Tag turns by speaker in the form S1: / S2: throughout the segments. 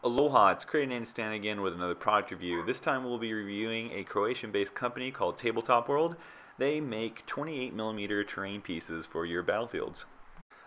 S1: Aloha, it's CreativeNameToStandOut again with another product review. This time we'll be reviewing a Croatian-based company called Tabletop World. They make 28mm terrain pieces for your battlefields.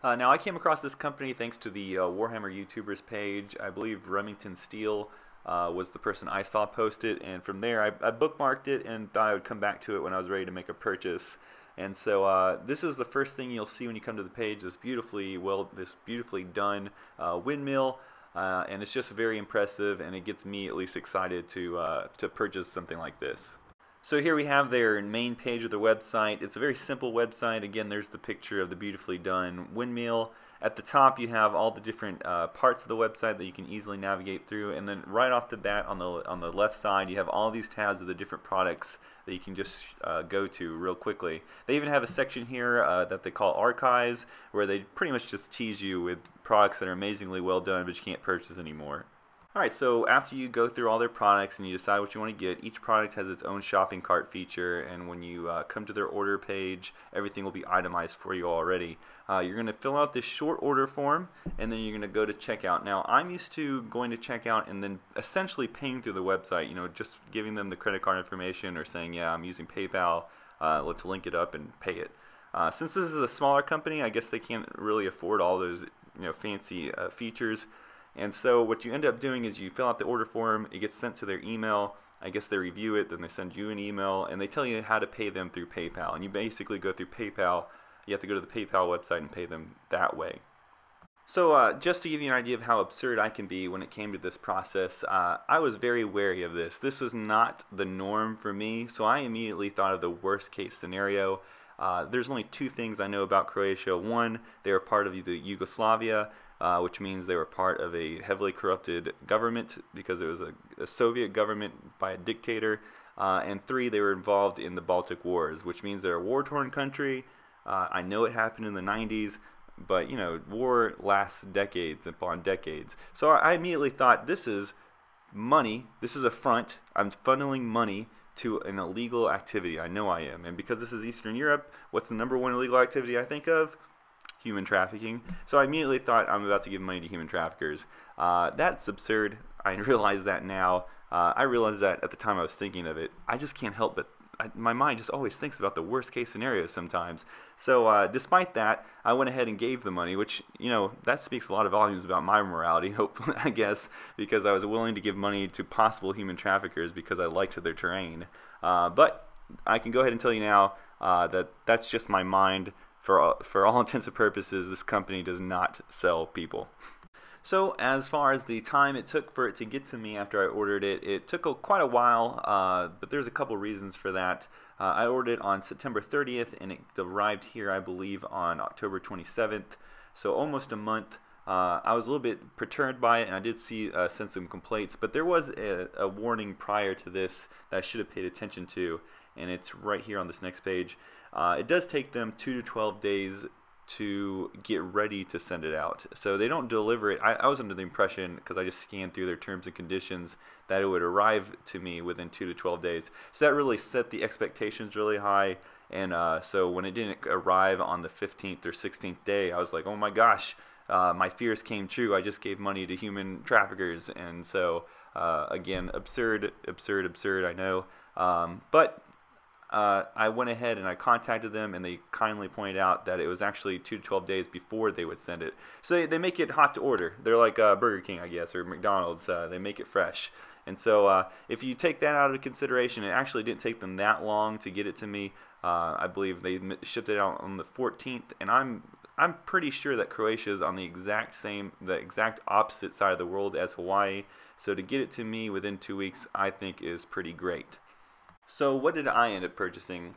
S1: Now I came across this company thanks to the Warhammer YouTubers page. I believe Remington Steele was the person I saw post it, and from there I bookmarked it and thought I would come back to it when I was ready to make a purchase. And so this is the first thing you'll see when you come to the page, this beautifully done windmill. And it's just very impressive, and it gets me at least excited to purchase something like this. So here we have their main page of their website. It's a very simple website. Again, there's the picture of the beautifully done windmill. At the top you have all the different parts of the website that you can easily navigate through, and then right off the bat on the left side you have all these tabs of the different products that you can just go to real quickly. They even have a section here that they call archives, where they pretty much just tease you with products that are amazingly well done but you can't purchase anymore. Alright, so after you go through all their products and you decide what you want to get, each product has its own shopping cart feature, and when you come to their order page, everything will be itemized for you already. You're going to fill out this short order form, and then you're going to go to checkout. Now, I'm used to going to checkout and then essentially paying through the website, just giving them the credit card information or saying, yeah, I'm using PayPal, let's link it up and pay it. Since this is a smaller company, I guess they can't really afford all those fancy features. And so what you end up doing is you fill out the order form, it gets sent to their email, I guess they review it, then they send you an email, and they tell you how to pay them through PayPal. And you basically go through PayPal, you have to go to the PayPal website and pay them that way. So just to give you an idea of how absurd I can be when it came to this process, I was very wary of this. This is not the norm for me, so I immediately thought of the worst case scenario. There's only two things I know about Croatia. One, they were part of the Yugoslavia, which means they were part of a heavily corrupted government because it was a Soviet government by a dictator. And three, they were involved in the Baltic Wars, which means they're a war-torn country. I know it happened in the 90s, but war lasts decades upon decades. So I immediately thought, this is money, this is a front, I'm funneling money to an illegal activity. I know I am. And because this is Eastern Europe, what's the #1 illegal activity I think of? Human trafficking. So I immediately thought, I'm about to give money to human traffickers. That's absurd. I realize that now. I realized that at the time I was thinking of it. I just can't help but my mind just always thinks about the worst case scenarios sometimes. So despite that, I went ahead and gave the money, which, that speaks a lot of volumes about my morality, hopefully, I guess, because I was willing to give money to possible human traffickers because I liked their terrain. But I can go ahead and tell you now that that's just my mind. For all intents and purposes, this company does not sell people. So as far as the time it took for it to get to me after I ordered it, it took quite a while, but there's a couple reasons for that. I ordered it on September 30th, and it arrived here, I believe, on October 27th, so almost a month. I was a little bit perturbed by it, and I did send some complaints, but there was a warning prior to this that I should have paid attention to, and it's right here on this next page. It does take them 2 to 12 days to get ready to send it out. So they don't deliver it. I was under the impression, because I just scanned through their terms and conditions, that it would arrive to me within 2 to 12 days. So that really set the expectations really high. And so when it didn't arrive on the 15th or 16th day, I was like, oh my gosh, my fears came true. I just gave money to human traffickers. And so again, absurd, I know. But I went ahead and I contacted them, and they kindly pointed out that it was actually 2 to 12 days before they would send it. So they make it hot to order. They're like Burger King, I guess, or McDonald's. They make it fresh. And so if you take that out of consideration, it actually didn't take them that long to get it to me. I believe they shipped it out on the 14th, and I'm pretty sure that Croatia is on the exact opposite side of the world as Hawaii. So to get it to me within 2 weeks, I think is pretty great. So what did I end up purchasing?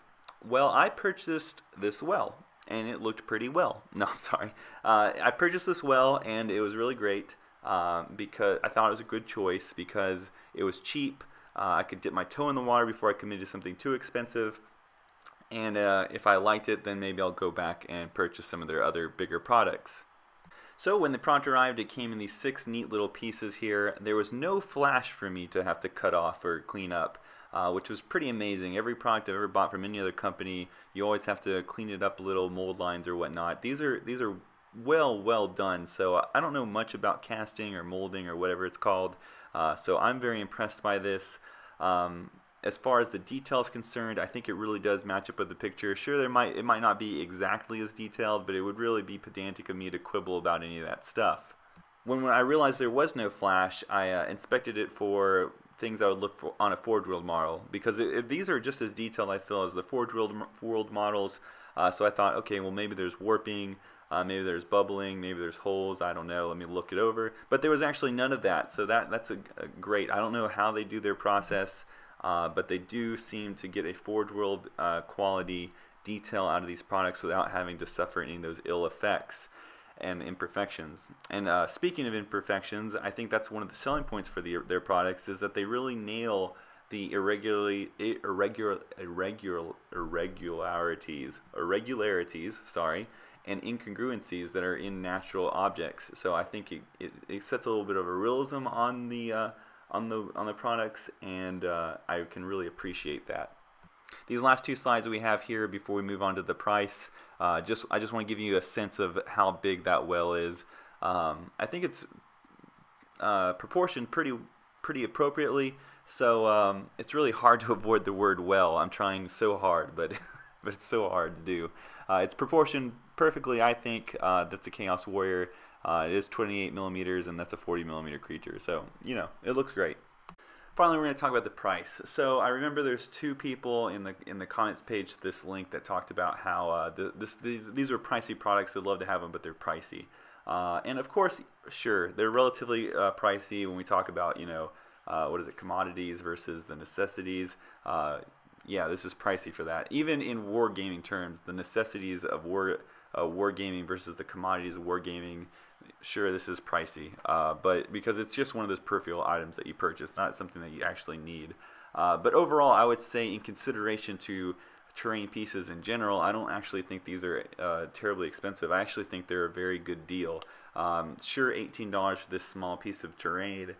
S1: Well, I purchased this well, and it looked pretty well. No, I'm sorry. I purchased this well, and it was really great because I thought it was a good choice because it was cheap. I could dip my toe in the water before I committed to something too expensive. And if I liked it, then maybe I'll go back and purchase some of their other bigger products. So when the product arrived, it came in these 6 neat little pieces here. There was no flash for me to have to cut off or clean up. Which was pretty amazing. Every product I've ever bought from any other company, you always have to clean it up a little, mold lines or whatnot. These are well done. So I don't know much about casting or molding or whatever it's called. So I'm very impressed by this. As far as the detail is concerned, I think it really does match up with the picture. Sure, it might not be exactly as detailed, but it would really be pedantic of me to quibble about any of that stuff. When I realized there was no flash, I inspected it for things I would look for on a Forge World model, because these are just as detailed, I feel, as the Forge World models. So I thought, okay, well, maybe there's warping, maybe there's bubbling, maybe there's holes, I don't know, let me look it over. But there was actually none of that, so that's a great. I don't know how they do their process, but they do seem to get a Forge World quality detail out of these products without having to suffer any of those ill effects and imperfections. And speaking of imperfections, I think that's one of the selling points for their products, is that they really nail the irregularities, sorry, and incongruencies that are in natural objects. So I think it sets a little bit of a realism on the products, and I can really appreciate that. These last two slides we have here before we move on to the price, I just want to give you a sense of how big that well is. I think it's proportioned pretty appropriately, so it's really hard to avoid the word well. I'm trying so hard, but but it's so hard to do. It's proportioned perfectly, I think. That's a Chaos Warrior. It is 28 millimeters, and that's a 40 millimeter creature, so you know, it looks great. Finally, we're going to talk about the price. So I remember there's two people in the comments page to this link that talked about how these are pricey products. They'd love to have them, but they're pricey. And of course, sure, they're relatively pricey when we talk about, you know, what is it, commodities versus the necessities. Yeah, this is pricey for that. Even in wargaming terms, the necessities of wargaming versus the commodities of wargaming, sure, this is pricey, but because it's just one of those peripheral items that you purchase, not something that you actually need. But overall, I would say in consideration to terrain pieces in general, I don't actually think these are terribly expensive. I actually think they're a very good deal. Sure, $18 for this small piece of terrain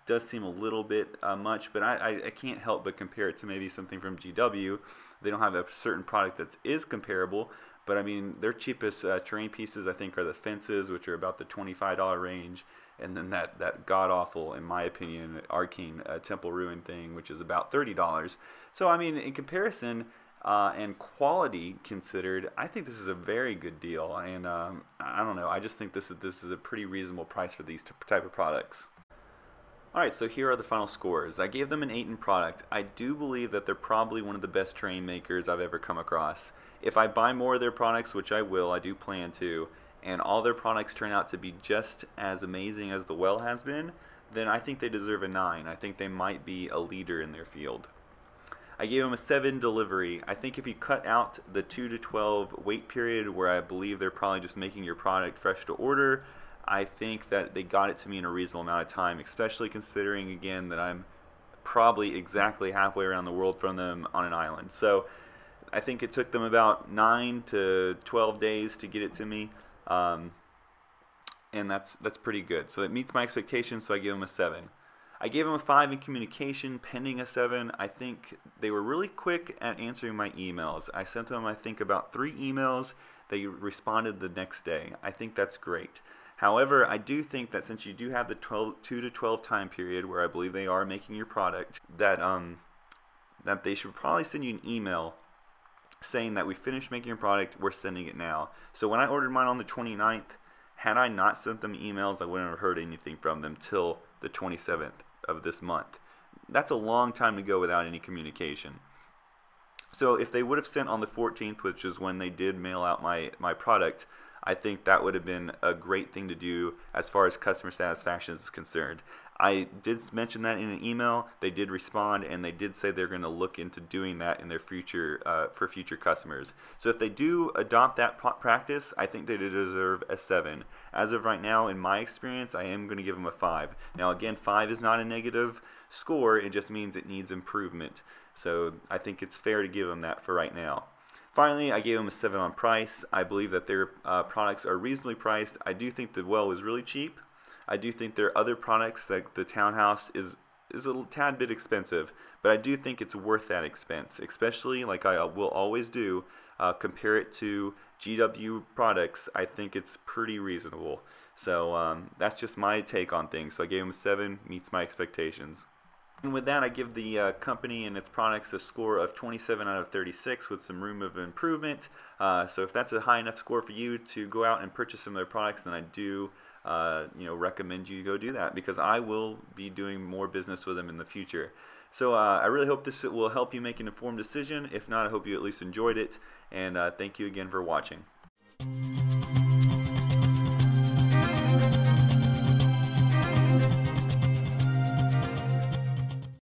S1: does seem a little bit much, but I can't help but compare it to maybe something from GW. They don't have a certain product that is comparable, but I mean, their cheapest terrain pieces, I think, are the fences, which are about the $25 range, and then that god-awful, in my opinion, arcane temple ruin thing, which is about $30. So I mean, in comparison and quality considered, I think this is a very good deal, and I don't know, I just think this is a pretty reasonable price for these type of products. Alright, so here are the final scores. I gave them an 8 in product. I do believe that they're probably one of the best terrain makers I've ever come across. If I buy more of their products, which I will, I do plan to, and all their products turn out to be just as amazing as the well has been, then I think they deserve a 9. I think they might be a leader in their field. I gave them a 7 delivery. I think if you cut out the 2 to 12 wait period, where I believe they're probably just making your product fresh to order, I think that they got it to me in a reasonable amount of time, especially considering, again, that I'm probably exactly halfway around the world from them on an island. So I think it took them about 9 to 12 days to get it to me, and that's pretty good. So it meets my expectations, so I give them a 7. I gave them a 5 in communication, pending a 7. I think they were really quick at answering my emails. I sent them, I think, about 3 emails. They responded the next day. I think that's great. However, I do think that since you do have the 2 to 12 time period where I believe they are making your product, that that they should probably send you an email saying that we finished making your product, we're sending it now. So when I ordered mine on the 29th, had I not sent them emails, I wouldn't have heard anything from them till the 27th of this month. That's a long time to go without any communication. So if they would have sent on the 14th, which is when they did mail out my product, I think that would have been a great thing to do as far as customer satisfaction is concerned. I did mention that in an email. They did respond, and they did say they're going to look into doing that in their future for future customers. So if they do adopt that practice, I think they deserve a 7. As of right now, in my experience, I am going to give them a 5. Now again, 5 is not a negative score. It just means it needs improvement. So I think it's fair to give them that for right now. Finally, I gave them a 7 on price. I believe that their products are reasonably priced. I do think the well was really cheap. I do think their other products, like the townhouse, is a tad bit expensive, but I do think it's worth that expense, especially, like I will always do, compare it to GW products, I think it's pretty reasonable. So that's just my take on things. So I gave them a 7, meets my expectations. And with that, I give the company and its products a score of 27 out of 36 with some room of improvement. So if that's a high enough score for you to go out and purchase some of their products, then I do recommend you go do that, because I will be doing more business with them in the future. So I really hope this will help you make an informed decision. If not, I hope you at least enjoyed it. And thank you again for watching.